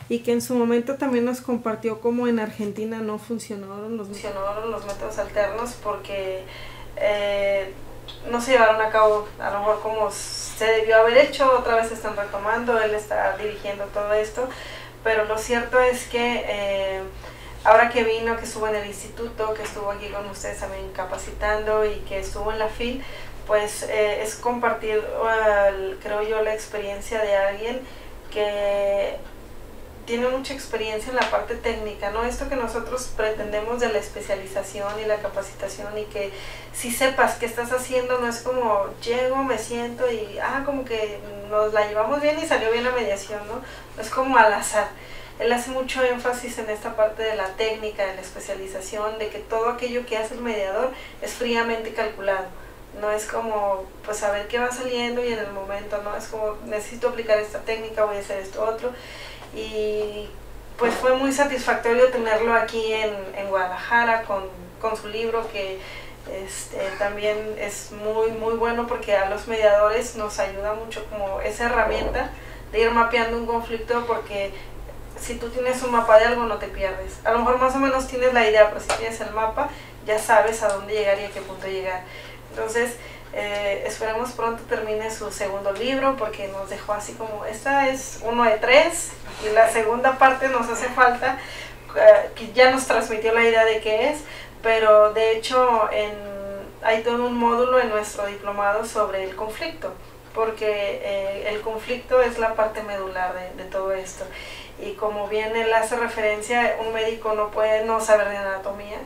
y que en su momento también nos compartió cómo en Argentina no funcionaron los métodos alternos, porque no se llevaron a cabo a lo mejor como se debió haber hecho. Otra vez están retomando, él está dirigiendo todo esto, pero lo cierto es que ahora que vino, que estuvo en el instituto, que estuvo aquí con ustedes también capacitando, y que estuvo en la FIL, pues es compartir, creo yo, la experiencia de alguien que tiene mucha experiencia en la parte técnica, ¿no? Esto que nosotros pretendemos de la especialización y la capacitación, y que si sepas qué estás haciendo, no es como llego, me siento y como que nos la llevamos bien y salió bien la mediación, ¿no? No es como al azar. Él hace mucho énfasis en esta parte de la técnica, de la especialización, de que todo aquello que hace el mediador es fríamente calculado. No es como, pues, a ver qué va saliendo y en el momento, ¿no? Es como, necesito aplicar esta técnica, voy a hacer esto otro. Y pues fue muy satisfactorio tenerlo aquí en Guadalajara con su libro, que también es muy, muy bueno, porque a los mediadores nos ayuda mucho como esa herramienta de ir mapeando un conflicto, porque si tú tienes un mapa de algo no te pierdes. A lo mejor más o menos tienes la idea, pero si tienes el mapa ya sabes a dónde llegar y a qué punto llegar. Entonces esperemos pronto termine su segundo libro, porque nos dejó así como, esta es 1 de 3 y la segunda parte nos hace falta, que ya nos transmitió la idea de qué es, pero de hecho hay todo un módulo en nuestro diplomado sobre el conflicto, porque el conflicto es la parte medular de todo esto. Y como bien él hace referencia, un médico no puede no saber de anatomía,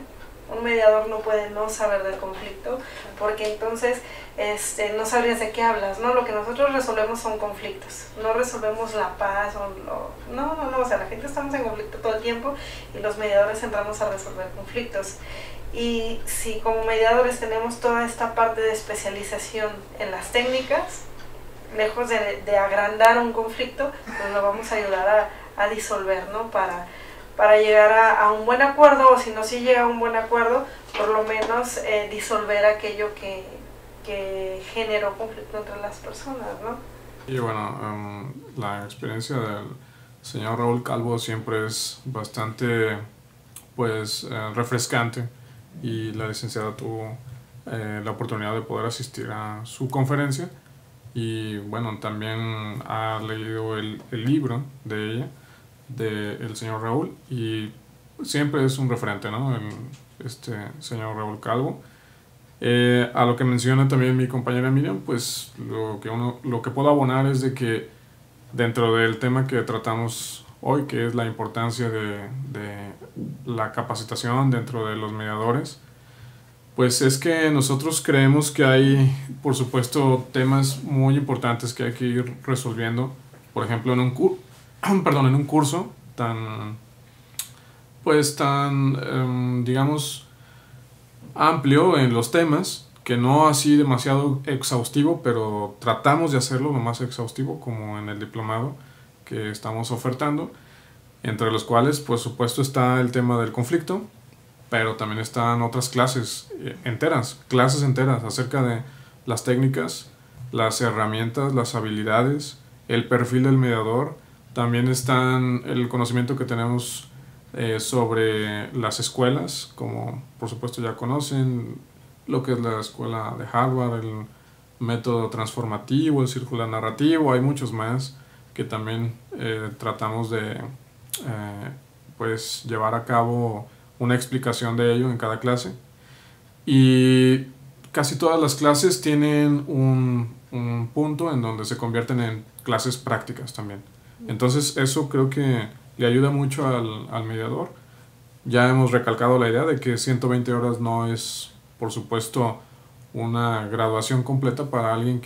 un mediador no puede no saber del conflicto, porque entonces no sabrías de qué hablas, ¿no? Lo que nosotros resolvemos son conflictos, no resolvemos la paz, no, o sea, la gente estamos en conflicto todo el tiempo, y los mediadores entramos a resolver conflictos. Y si como mediadores tenemos toda esta parte de especialización en las técnicas, lejos de agrandar un conflicto, pues lo vamos a ayudar a disolver, ¿no? Para llegar a un buen acuerdo, o si no se llega a un buen acuerdo, por lo menos disolver aquello que generó conflicto entre las personas, ¿no? Y bueno, la experiencia del señor Raúl Calvo siempre es bastante, pues, refrescante, y la licenciada tuvo la oportunidad de poder asistir a su conferencia, y bueno, también ha leído el libro de ella, del señor Raúl, y siempre es un referente, ¿no? Este señor Raúl Calvo. A lo que menciona también mi compañera Miriam, pues lo que puedo abonar es de que dentro del tema que tratamos hoy, que es la importancia de la capacitación dentro de los mediadores, pues es que nosotros creemos que hay, por supuesto, temas muy importantes que hay que ir resolviendo. Por ejemplo, en un curso tan, digamos, amplio en los temas, que no así demasiado exhaustivo, pero tratamos de hacerlo lo más exhaustivo, como en el diplomado que estamos ofertando, entre los cuales, por supuesto, está el tema del conflicto, pero también están otras clases enteras acerca de las técnicas, las herramientas, las habilidades, el perfil del mediador. También están el conocimiento que tenemos sobre las escuelas, como por supuesto ya conocen lo que es la escuela de Harvard, el método transformativo, el círculo narrativo. Hay muchos más que también tratamos de pues llevar a cabo una explicación de ello en cada clase, y casi todas las clases tienen un punto en donde se convierten en clases prácticas también. Entonces eso creo que le ayuda mucho al mediador. Ya hemos recalcado la idea de que 120 horas no es, por supuesto, una graduación completa para alguien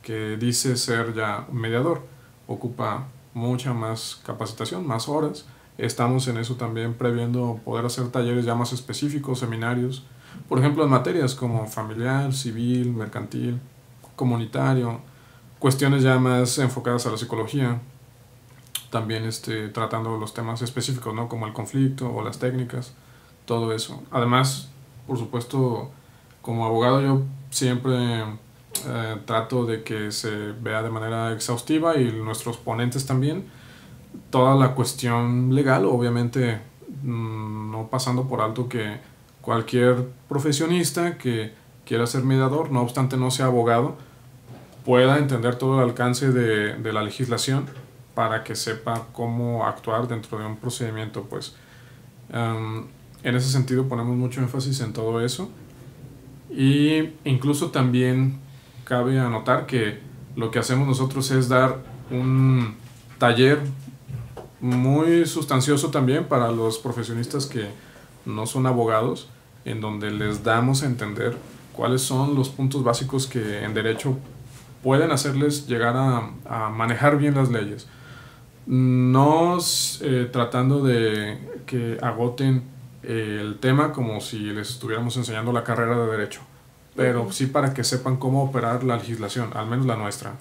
que dice ser ya mediador. Ocupa mucha más capacitación, más horas. Estamos en eso también previendo poder hacer talleres ya más específicos, seminarios, por ejemplo en materias como familiar, civil, mercantil, comunitario, cuestiones ya más enfocadas a la psicología, también tratando los temas específicos, ¿no? Como el conflicto o las técnicas, todo eso. Además, por supuesto, como abogado yo siempre trato de que se vea de manera exhaustiva, y nuestros ponentes también, toda la cuestión legal, obviamente no pasando por alto que cualquier profesionista que quiera ser mediador, no obstante no sea abogado, pueda entender todo el alcance de la legislación para que sepa cómo actuar dentro de un procedimiento. Pues en ese sentido ponemos mucho énfasis en todo eso, y incluso también cabe anotar que lo que hacemos nosotros es dar un taller muy sustancioso también para los profesionistas que no son abogados, en donde les damos a entender cuáles son los puntos básicos que en derecho pueden hacerles llegar a manejar bien las leyes. No tratando de que agoten el tema como si les estuviéramos enseñando la carrera de derecho, pero sí para que sepan cómo operar la legislación, al menos la nuestra,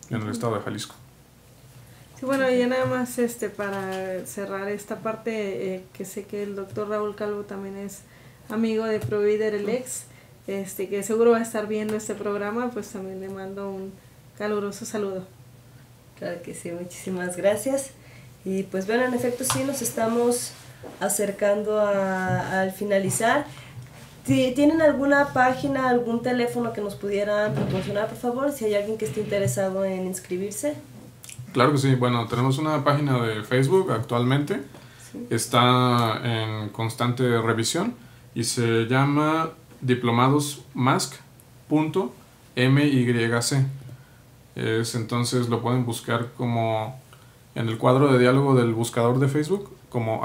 en el estado de Jalisco. Sí, bueno, y nada más para cerrar esta parte, que sé que el doctor Raúl Calvo también es amigo de Provider el Ex, que seguro va a estar viendo este programa, pues también le mando un caluroso saludo. Claro que sí, muchísimas gracias. Y pues bueno, en efecto sí, nos estamos acercando al finalizar. ¿Tienen alguna página, algún teléfono que nos pudieran proporcionar, por favor, si hay alguien que esté interesado en inscribirse? Claro que sí. Bueno, tenemos una página de Facebook actualmente. Sí. Está en constante revisión y se llama diplomadosmask.myc. Entonces lo pueden buscar como en el cuadro de diálogo del buscador de Facebook como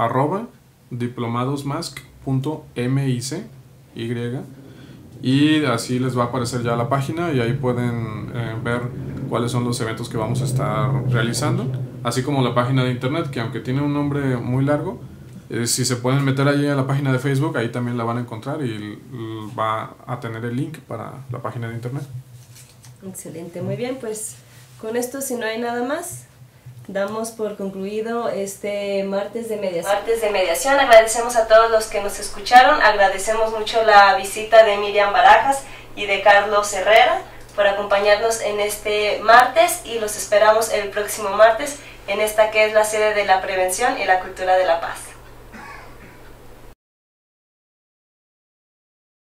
@diplomadosmask.mic, y así les va a aparecer ya la página, y ahí pueden ver cuáles son los eventos que vamos a estar realizando, así como la página de internet, que aunque tiene un nombre muy largo, si se pueden meter allí a la página de Facebook, ahí también la van a encontrar y va a tener el link para la página de internet. Excelente, muy bien, pues con esto, si no hay nada más, damos por concluido este martes de mediación. Agradecemos a todos los que nos escucharon, agradecemos mucho la visita de Miriam Barajas y de Carlos Herrera por acompañarnos en este martes, y los esperamos el próximo martes en esta que es la sede de la prevención y la cultura de la paz.